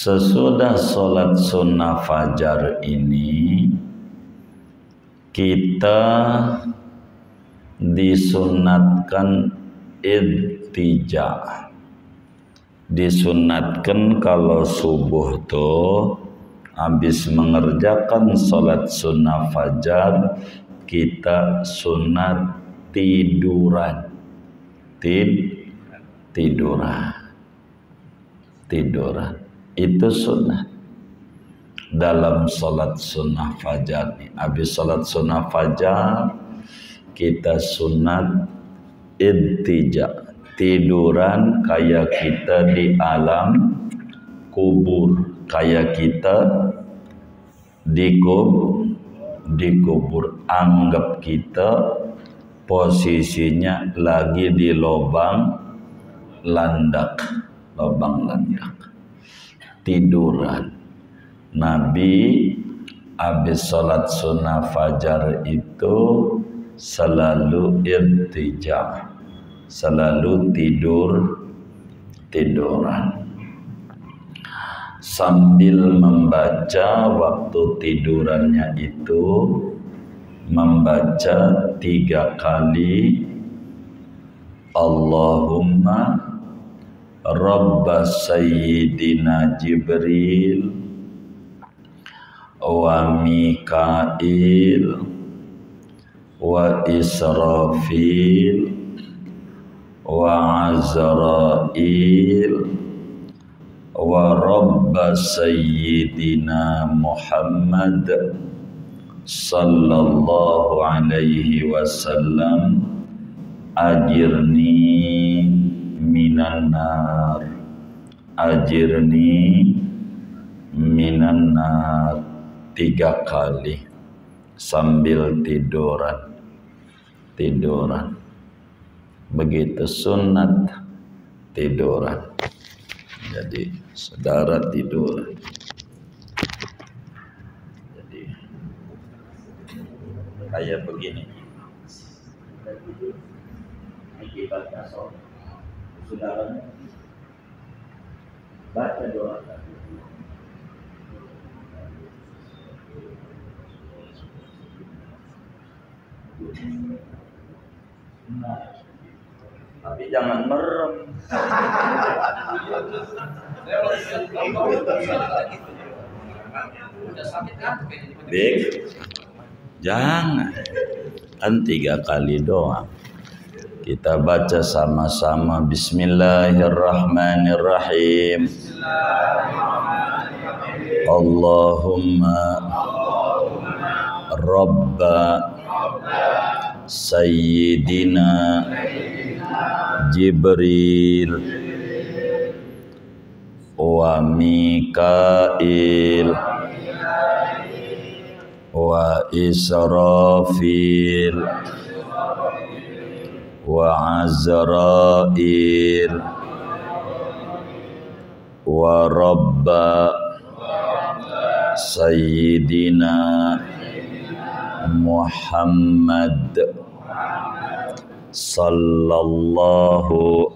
Sesudah sholat sunnah fajar ini, kita disunatkan ittija. Disunatkan kalau subuh tuh habis mengerjakan sholat sunnah fajar, kita sunat tiduran. Tiduran itu sunnah dalam sholat sunnah fajar nih. Habis sholat sunnah fajar kita sunat ittija, tiduran kayak kita di alam kubur, kayak kita di kubur. Anggap kita posisinya lagi di lubang landak. Tiduran. Nabi habis sholat sunnah fajar itu selalu ittija, selalu tiduran sambil membaca. Waktu tidurannya itu membaca 3 kali Allahumma Rabba Sayyidina Jibril wa Mikail wa Israfil wa Azrail wa Rabba Sayyidina Muhammad sallallahu alaihi wasallam ajirni minan nar, ajirni minan nar. 3 kali sambil tiduran. Begitu sunat tiduran. Jadi saudara tiduran. Jadi kayak begini. Akibatnya sholat. Saudaranya baca doa. Nah, tapi jangan merem. Bik, jangan. Kan 3 kali doang. Kita baca sama-sama. Bismillahirrahmanirrahim. Allahumma Rabba Sayyidina Jibril wa Mikail wa Israfil wa Azrail wa Rabba Sayyidina Muhammad sallallahu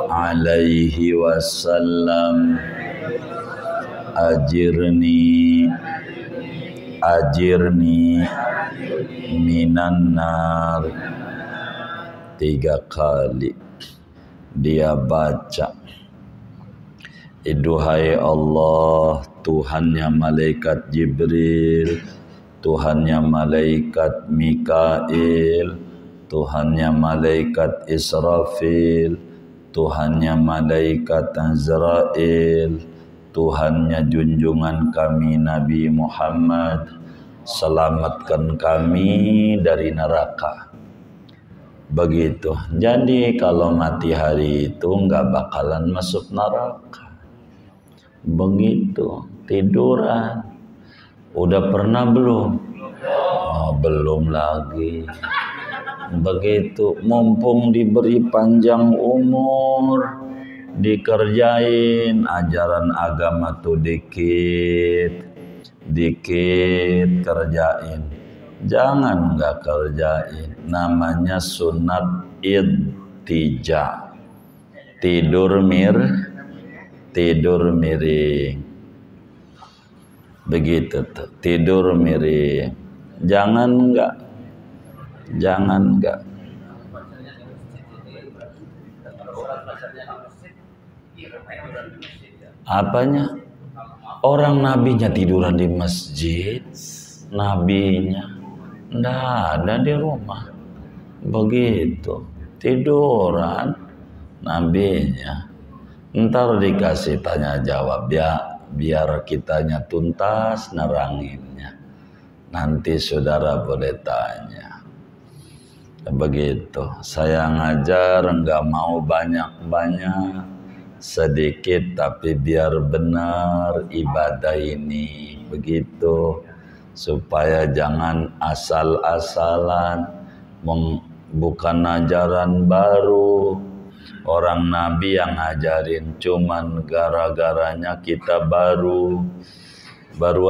alaihi wasallam ajirni minan nar. 3 kali dia baca. Duhai Allah, Tuhannya malaikat Jibril, Tuhannya malaikat Mikail, Tuhannya malaikat Israfil, Tuhannya malaikat Azrail, Tuhannya junjungan kami Nabi Muhammad, selamatkan kami dari neraka. Begitu. Jadi kalau mati hari itu nggak bakalan masuk neraka. Begitu. Tiduran. Udah pernah belum? Oh, belum lagi. Begitu. Mumpung diberi panjang umur, dikerjain ajaran agama tuh dikit kerjain. Jangan nggak kerjain. Namanya sunat ittija. tidur miring. Begitu tuh, tidur miring. Jangan enggak. Apanya? Orang nabinya tiduran di masjid, nabinya nggak ada di rumah. Begitu, tiduran nabinya. Ntar dikasih tanya jawab ya, biar kitanya tuntas neranginnya. Nanti saudara boleh tanya. Begitu, saya ngajar nggak mau banyak-banyak, sedikit tapi biar benar ibadah ini. Begitu, supaya jangan asal-asalan, bukan ajaran baru. Orang Nabi yang ngajarin, cuman gara-garanya kita baru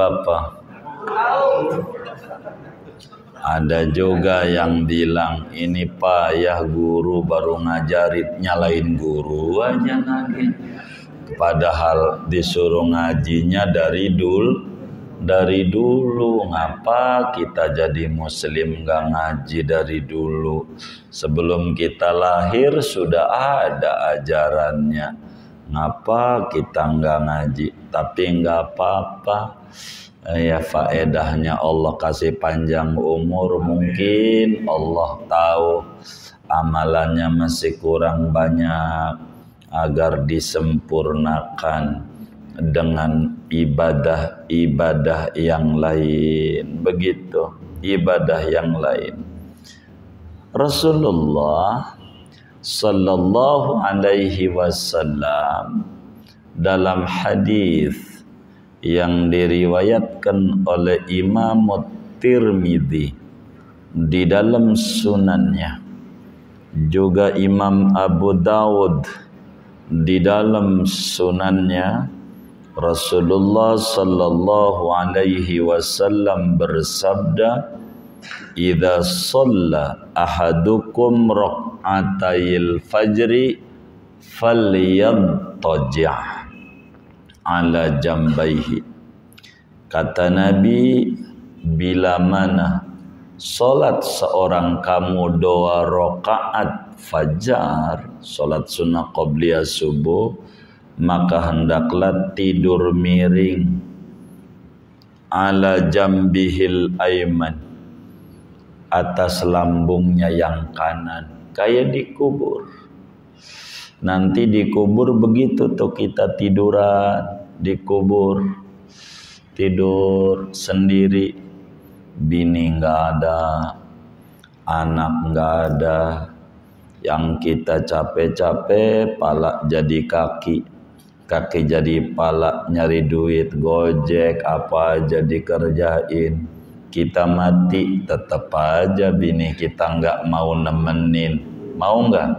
apa? Ada juga yang bilang ini payah guru baru ngajarin, nyalain guru aja lagi. Padahal disuruh ngajinya dari dulu. Ngapa kita jadi muslim nggak ngaji dari dulu? Sebelum kita lahir sudah ada ajarannya. Ngapa kita nggak ngaji? Tapi nggak apa-apa. Ya faedahnya Allah kasih panjang umur, mungkin Allah tahu amalannya masih kurang banyak, agar disempurnakan dengan ibadah yang lain. Begitu, ibadah yang lain. Rasulullah sallallahu alaihi wasallam dalam hadis yang diriwayatkan oleh Imam Tirmidzi di dalam sunannya, juga Imam Abu Dawud di dalam sunannya, Rasulullah sallallahu alaihi wasallam bersabda, "Idza shalla ahadukum rak'atayil fajri falyattaji' ala jambaihi." Kata Nabi, bila mana salat seorang kamu 2 rakaat fajar, salat sunnah qabliyah subuh, maka hendaklah tidur miring ala jambihil aiman, atas lambungnya yang kanan, kayak dikubur. Nanti dikubur begitu tuh, kita tiduran dikubur, tidur sendiri, bini nggak ada, anak nggak ada, yang kita capek-capek pala jadi kaki jadi pala, nyari duit gojek apa aja dikerjain. Kita mati tetap aja bini kita nggak mau nemenin. Mau nggak?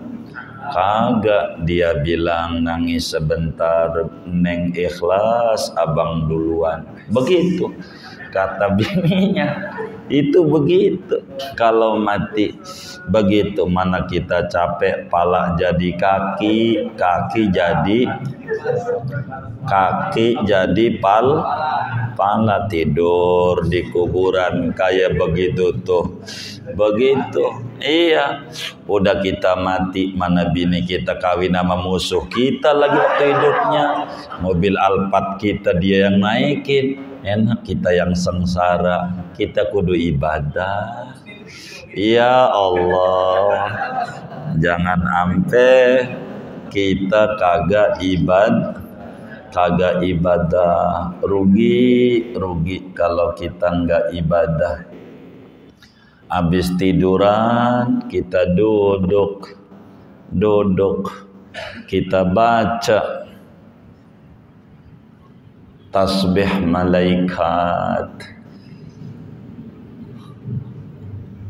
Kagak. Dia bilang nangis sebentar, neng ikhlas, abang duluan. Begitu kata bininya. Itu begitu kalau mati. Begitu, mana kita capek, pala jadi kaki jadi pala, tidur di kuburan kayak begitu tuh. Begitu, iya. Udah kita mati, mana bini kita kawin sama musuh kita lagi waktu hidupnya. Mobil Alphard kita dia yang naikin, enak kita yang sengsara. Kita kudu ibadah. Ya Allah, jangan ampe kita kagak ibadah, rugi kalau kita nggak ibadah. Habis tiduran kita duduk, kita baca tasbih malaikat.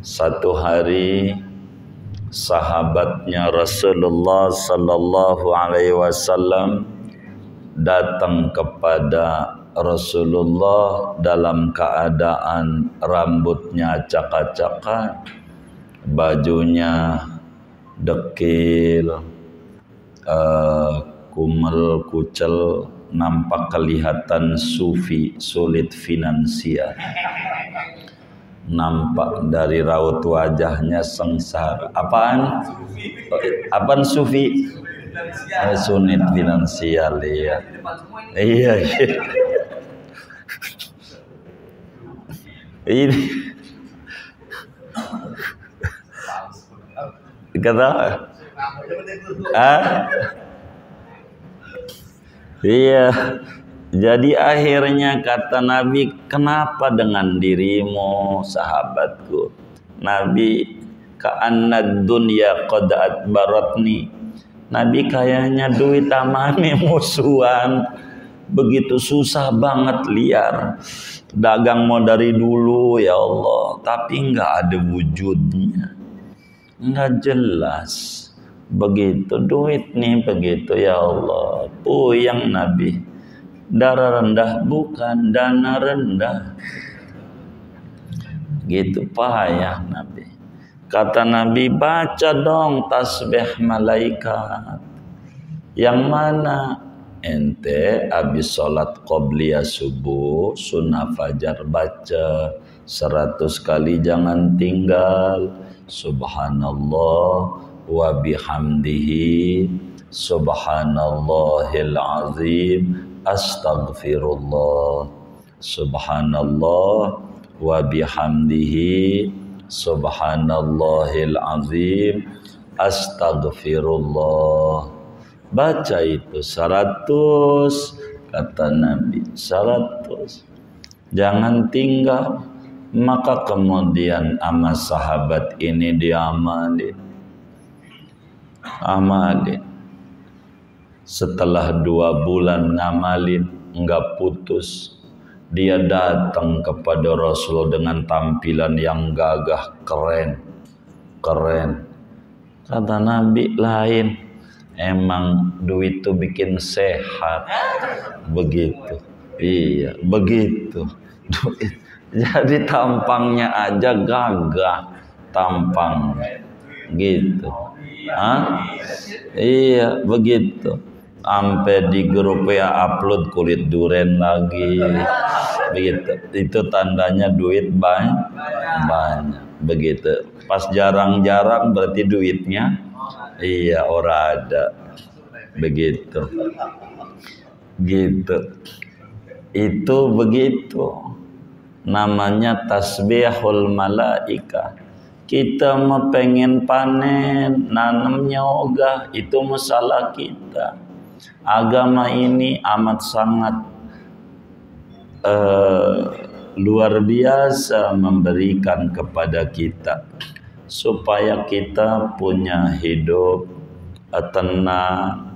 Satu hari sahabatnya Rasulullah sallallahu alaihi wasallam datang kepada Rasulullah dalam keadaan rambutnya acak-acakan, bajunya dekil, kumel, kucel, nampak kelihatan sufi, sulit finansial. Nampak dari raut wajahnya sengsara. Apaan? Apaan sufi? Sulit finansial, iya. Iya. Ini kata iya. Jadi akhirnya kata Nabi, kenapa dengan dirimu sahabatku? Nabi, ka'annad dunya qad adbaratni. Nabi, kayaknya duit amane musuhan. Begitu susah banget, liar. Dagang mau dari dulu ya Allah, tapi enggak ada wujudnya. Enggak jelas. Begitu duit nih, begitu ya Allah. Puyang Nabi. Darah rendah bukan dana rendah. Gitu payah Nabi. Kata Nabi, baca dong tasbih malaikat. Yang mana? Ente habis sholat qobliyah subuh, sunnah fajar baca 100 kali, jangan tinggal. Subhanallah wa bihamdihi, subhanallahil azim, astaghfirullah. Subhanallah wa bihamdihi, subhanallahil azim, astaghfirullah. Baca itu 100, kata Nabi, 100. Jangan tinggal. Maka kemudian sama sahabat ini diamalin. Amalin. Setelah 2 bulan ngamalin, enggak putus. Dia datang kepada Rasul dengan tampilan yang gagah, keren. Keren. Kata Nabi, lain. Emang duit itu bikin sehat. Begitu. Iya, begitu. Duit. Jadi tampangnya aja gagah. Tampangnya. Gitu. Hah? Iya, begitu. Sampai di grup ya upload kulit duren lagi. Begitu. Itu tandanya duit banyak. Begitu. Pas jarang-jarang berarti duitnya iya ora ada. Begitu. Gitu. Itu begitu. Namanya tasbihul malaika. Kita mau pengen panen, nanamnya ogah, itu masalah kita. Agama ini amat sangat luar biasa memberikan kepada kita supaya kita punya hidup tenang.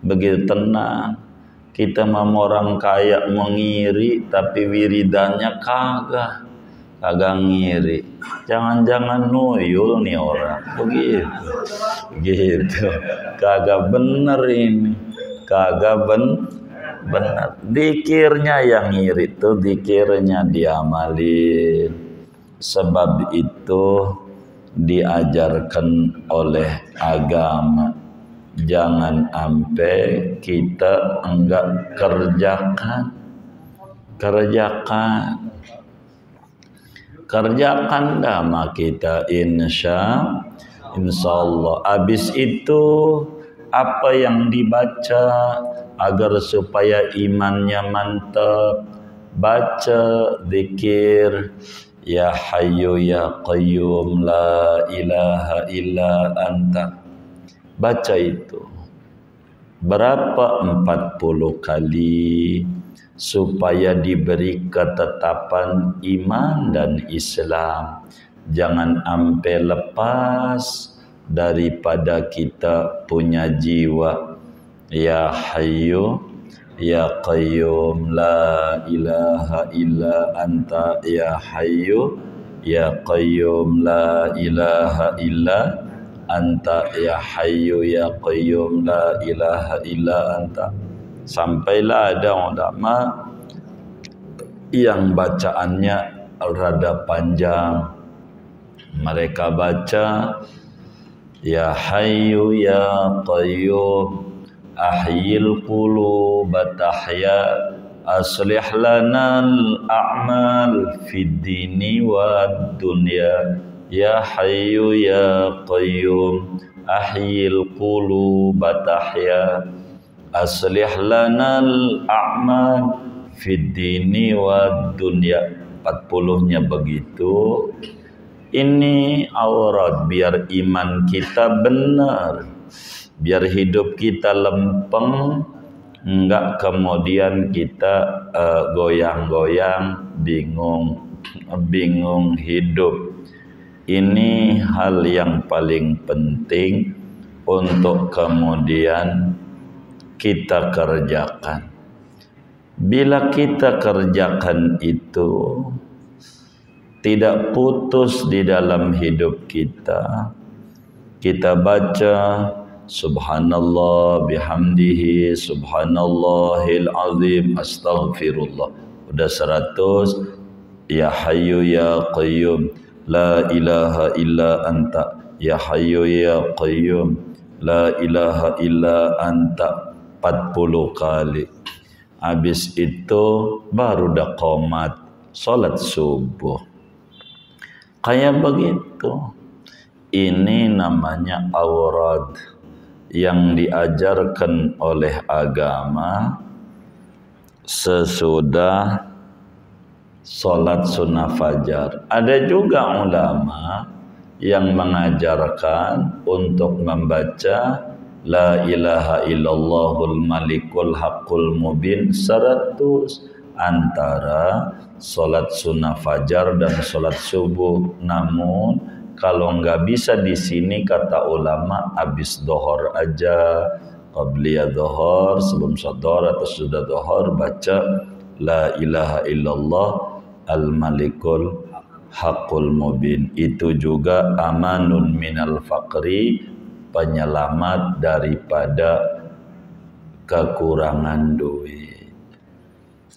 Begitu tenang, kita mau orang kaya mengiri tapi wiridannya kagak ngiri. Jangan-jangan nuyul nih orang. Begitu. Gitu. Kagak bener ini. Kagak bener. Dikirnya yang ngiri tuh, dikirnya diamalin. Sebab itu diajarkan oleh agama. Jangan sampai kita enggak kerjakan dama kita insyaallah. Habis itu apa yang dibaca agar supaya imannya mantap, baca zikir ya hayyu ya qayyum la ilaha illa anta. Baca itu berapa? 40 kali supaya diberi ketetapan iman dan Islam. Jangan sampai lepas daripada kita punya jiwa. Ya hayyu ya qayyum la ilaha illa anta, ya hayyu ya qayyum la ilaha illa anta, ya hayyu ya qayyum la ilaha illa anta. Sampailah ada ulama yang bacaannya rada panjang. Mereka baca ya hayyu ya qayyum ahyil quluba tahya aslih lanal a'mal fid dini wad dunya ya hayyu ya qayyum ahyil quluba tahya aslih lanal a'mal fid dini wad dunya. 40-nya begitu. Ini aurat biar iman kita benar, biar hidup kita lempeng, enggak kemudian kita goyang-goyang, bingung hidup. Ini hal yang paling penting untuk kemudian kita kerjakan. Bila kita kerjakan itu tidak putus di dalam hidup kita, kita baca subhanallah bihamdihi subhanallahil azim astaghfirullah udah 100, ya hayyu ya qayyum la ilaha illa anta ya hayyu ya qayyum la ilaha illa anta 40 kali. Habis itu baru dah qomat salat subuh. Kayak begitu. Ini namanya aurad yang diajarkan oleh agama sesudah salat sunnah fajar. Ada juga ulama yang mengajarkan untuk membaca la ilaha illallahul malikul haqqul mubin 100 antara salat sunnah fajar dan salat subuh. Namun kalau enggak bisa di sini kata ulama habis dohor aja, qabliyah dohor, sebelum dohor atau sudah dohor baca la ilaha illallah al malikul haqqul mubin. Itu juga amanun minal faqri, penyelamat daripada kekurangan duit.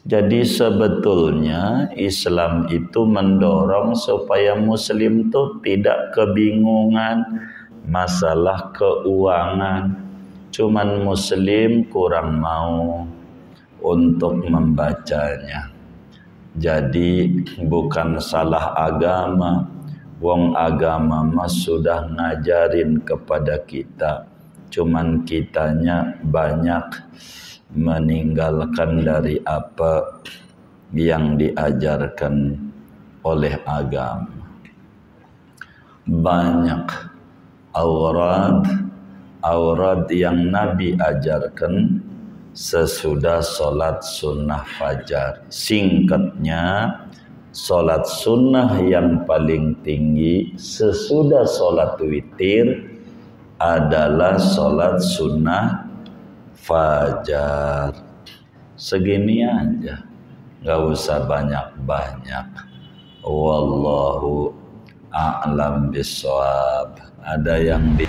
Jadi sebetulnya Islam itu mendorong supaya Muslim itu tidak kebingungan masalah keuangan. Cuman Muslim kurang mau untuk membacanya. Jadi bukan salah agama. Wong agama mas sudah ngajarin kepada kita, cuman kitanya banyak meninggalkan dari apa yang diajarkan oleh agama. Banyak aurat yang Nabi ajarkan sesudah salat sunnah fajar. Singkatnya, salat sunnah yang paling tinggi sesudah salat witir adalah salat sunnah fajar. Segini aja, gak usah banyak-banyak. Wallahu a'lam bishawab. Ada yang di